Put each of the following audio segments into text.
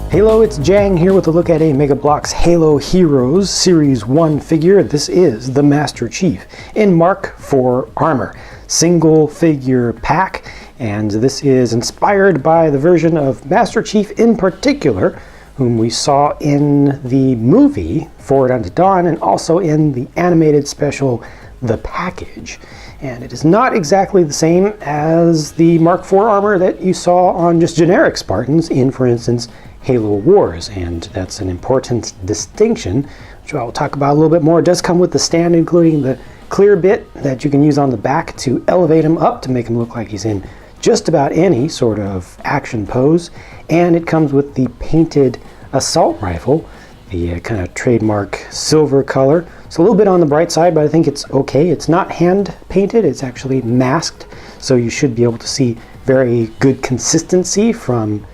Hello, it's Jang here with a look at a Mega Bloks Halo Heroes Series 1 figure. This is the Master Chief in Mark IV armor. Single figure pack, and this is inspired by the version of Master Chief in particular, whom we saw in the movie Forward Unto Dawn and also in the animated special The Package. And it is not exactly the same as the Mark IV armor that you saw on just generic Spartans in, for instance, Halo Wars, and that's an important distinction, which I will talk about a little bit more. It does come with the stand, including the clear bit that you can use on the back to elevate him up to make him look like he's in just about any sort of action pose, and it comes with the painted assault rifle, the kind of trademark silver color. It's a little bit on the bright side, but I think it's okay. It's not hand painted, it's actually masked, so you should be able to see very good consistency from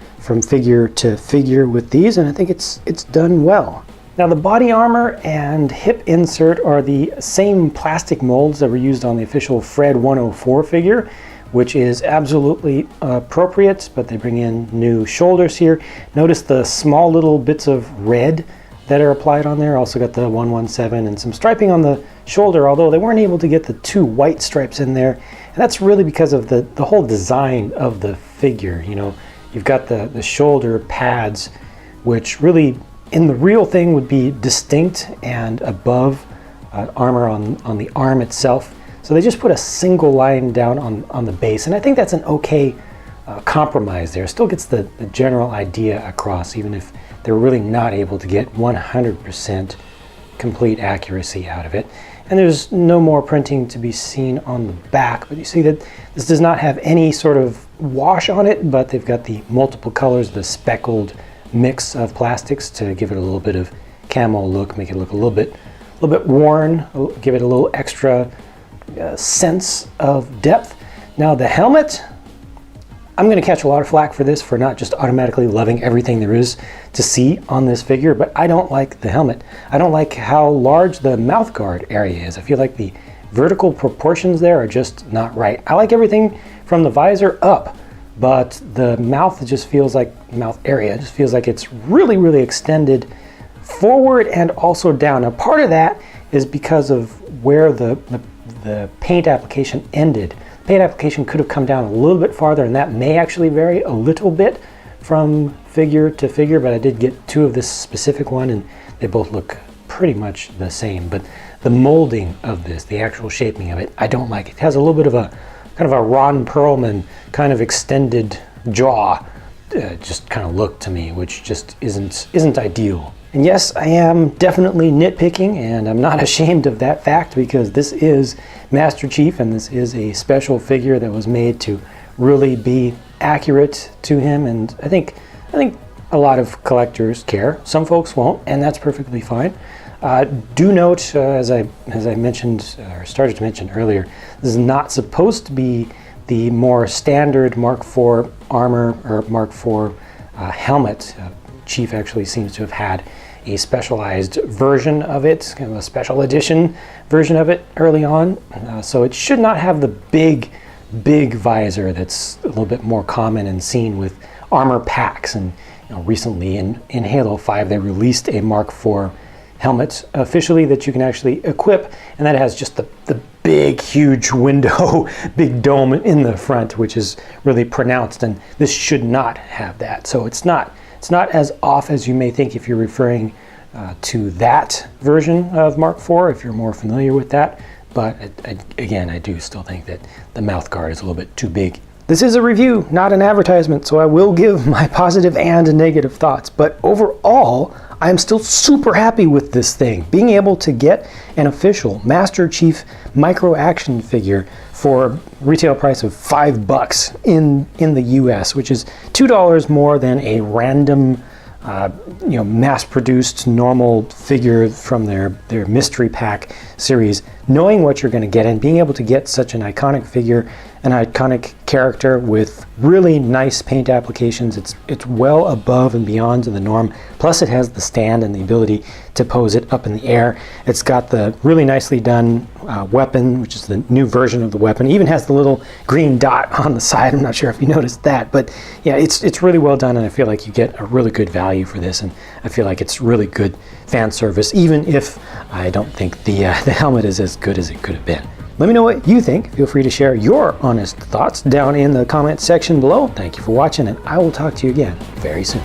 figure to figure with these, and I think it's done well. Now, the body armor and hip insert are the same plastic molds that were used on the official Fred 104 figure, which is absolutely appropriate, but they bring in new shoulders here. Notice the small little bits of red that are applied on there. Also got the 117 and some striping on the shoulder, although they weren't able to get the two white stripes in there. And that's really because of the whole design of the figure. You know, you've got the shoulder pads, which really in the real thing would be distinct and above armor on the arm itself. So they just put a single line down on the base, and I think that's an okay compromise there. It still gets the general idea across, even if they're really not able to get 100% complete accuracy out of it. And there's no more printing to be seen on the back, but you see that this does not have any sort of wash on it, but they've got the multiple colors, the speckled mix of plastics to give it a little bit of camo look, make it look a little bit worn, give it a little extra sense of depth. Now the helmet, I'm going to catch a lot of flack for this, for not just automatically loving everything there is to see on this figure, but I don't like the helmet. I don't like how large the mouth guard area is. I feel like the vertical proportions there are just not right. I like everything from the visor up, but the mouth just feels like, mouth area just feels like it's really, really extended forward and also down. Now part of that is because of where the paint application ended. Paint application could have come down a little bit farther, and that may actually vary a little bit from figure to figure, but I did get two of this specific one and they both look pretty much the same. But the molding of this, the actual shaping of it, I don't like. It has a little bit of a kind of a Ron Perlman kind of extended jaw just kind of look to me, which just isn't ideal. And yes, I am definitely nitpicking, and I'm not ashamed of that fact, because this is Master Chief and this is a special figure that was made to really be accurate to him, and I think a lot of collectors care. Some folks won't, and that's perfectly fine. Do note, as I mentioned or started to mention earlier, this is not supposed to be the more standard Mark IV armor or Mark IV helmet. Chief actually seems to have had a specialized version of it, kind of a special edition version of it early on. So it should not have the big visor that's a little bit more common and seen with armor packs. And recently in Halo 5 they released a Mark IV helmet officially that you can actually equip, and that has just the big huge window, big dome in the front, which is really pronounced, and this should not have that. So it's not as off as you may think if you're referring to that version of Mark IV, if you're more familiar with that. But again, I do still think that the mouth guard is a little bit too big. This is a review, not an advertisement, so I will give my positive and negative thoughts. But overall, I am still super happy with this thing. Being able to get an official Master Chief micro action figure for a retail price of $5 in the US, which is $2 more than a random mass-produced normal figure from their mystery pack series. knowing what you're going to get and being able to get such an iconic figure, an iconic character with really nice paint applications, it's well above and beyond the norm. Plus it has the stand and the ability to pose it up in the air. It's got the really nicely done weapon, which is the new version of the weapon. It even has the little green dot on the side. I'm not sure if you noticed that, but yeah, it's really well done, and I feel like you get a really good value for this, and I feel like it's really good fan service, even if I don't think the helmet is as good as it could have been. Let me know what you think. Feel free to share your honest thoughts down in the comment section below. Thank you for watching, and I will talk to you again very soon.